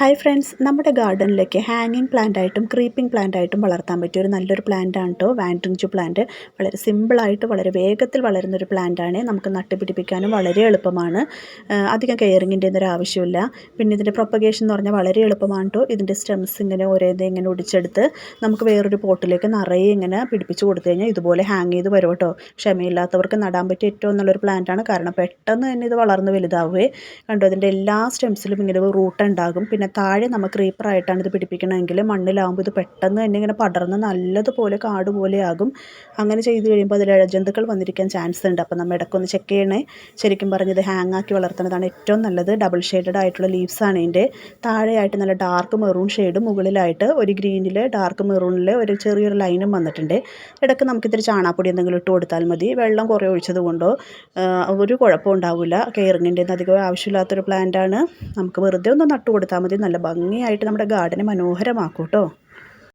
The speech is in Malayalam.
ഹായ് ഫ്രണ്ട്സ്, നമ്മുടെ ഗാർഡനിലേക്ക് ഹാങ്ങിങ് പ്ലാന്റ് ആയിട്ടും ക്രീപ്പിംഗ് പ്ലാന്റ് ആയിട്ടും വളർത്താൻ പറ്റിയ ഒരു നല്ലൊരു പ്ലാന്റ് ആണ് കേട്ടോ വാൻഡ്രിഞ്ചു പ്ലാന്റ്. വളരെ സിമ്പിളായിട്ട് വളരെ വേഗത്തിൽ വളരുന്നൊരു പ്ലാന്റാണ്. നമുക്ക് നട്ടുപിടിപ്പിക്കാനും വളരെ എളുപ്പമാണ്. അധികം കെയറിങ്ങിൻ്റെ ഒന്നും ആവശ്യമില്ല. പിന്നെ ഇതിൻ്റെ പ്രൊപ്പഗേഷൻ എന്ന് പറഞ്ഞാൽ വളരെ എളുപ്പമാണ് കേട്ടോ. ഇതിൻ്റെ സ്റ്റെംസ് ഇങ്ങനെ ഒരേത് ഇങ്ങനെ ഒടിച്ചെടുത്ത് നമുക്ക് വേറൊരു പോട്ടിലേക്ക് നിറയെ ഇങ്ങനെ പിടിപ്പിച്ച് കൊടുത്തു കഴിഞ്ഞാൽ ഇതുപോലെ ഹാങ് ചെയ്ത് വരും കേട്ടോ. ക്ഷമയില്ലാത്തവർക്ക് നടാൻ പറ്റിയ ഏറ്റവും നല്ലൊരു പ്ലാന്റാണ്. കാരണം പെട്ടെന്ന് തന്നെ ഇത് വളർന്ന് വലുതാവുകയെ കണ്ടോ. ഇതിൻ്റെ എല്ലാ സ്റ്റെംസിലും ഇങ്ങനെ റൂട്ട് ഉണ്ടാകും. പിന്നെ താഴെ നമ്മൾ ക്രീപ്പറായിട്ടാണ് ഇത് പിടിപ്പിക്കണമെങ്കിൽ മണ്ണിലാകുമ്പോൾ ഇത് പെട്ടെന്ന് തന്നെ ഇങ്ങനെ പടർന്ന് നല്ലതുപോലെ കാട് പോലെയാകും. അങ്ങനെ ചെയ്ത് കഴിയുമ്പോൾ അതിൽ ഇഴജന്തുക്കൾ വന്നിരിക്കാൻ ചാൻസ് ഉണ്ട്. അപ്പോൾ നമ്മൾ ഇടയ്ക്കൊന്ന് ചെക്ക് ചെയ്യണേ. ശരിക്കും പറഞ്ഞത് ഹാങ് ആക്കി വളർത്തുന്നതാണ് ഏറ്റവും നല്ലത്. ഡബിൾ ഷെയ്ഡഡ് ആയിട്ടുള്ള ലീവ്സാണ് ഇതിൻ്റെ. താഴെയായിട്ട് നല്ല ഡാർക്ക് മെറൂൺ ഷെയ്ഡ്, മുകളിലായിട്ട് ഒരു ഗ്രീനിൽ ഡാർക്ക് മെറൂണിൽ ഒരു ചെറിയൊരു ലൈനും വന്നിട്ടുണ്ട്. ഇടയ്ക്ക് നമുക്കിത്തിരി ചാണകപ്പൊടി എന്തെങ്കിലും ഇട്ട് കൊടുത്താൽ മതി. വെള്ളം കുറേ ഒഴിച്ചത് കൊണ്ടോ ഒരു കുഴപ്പം ഉണ്ടാവില്ല. കെയറിങ്ങിൻ്റെ അധികം ആവശ്യമില്ലാത്തൊരു പ്ലാന്റാണ്. നമുക്ക് വെറുതെ ഒന്ന് നട്ടു കൊടുത്താൽ മതി. നല്ല ഭംഗിയായിട്ട് നമ്മുടെ ഗാർഡനെ മനോഹരമാക്കും കേട്ടോ.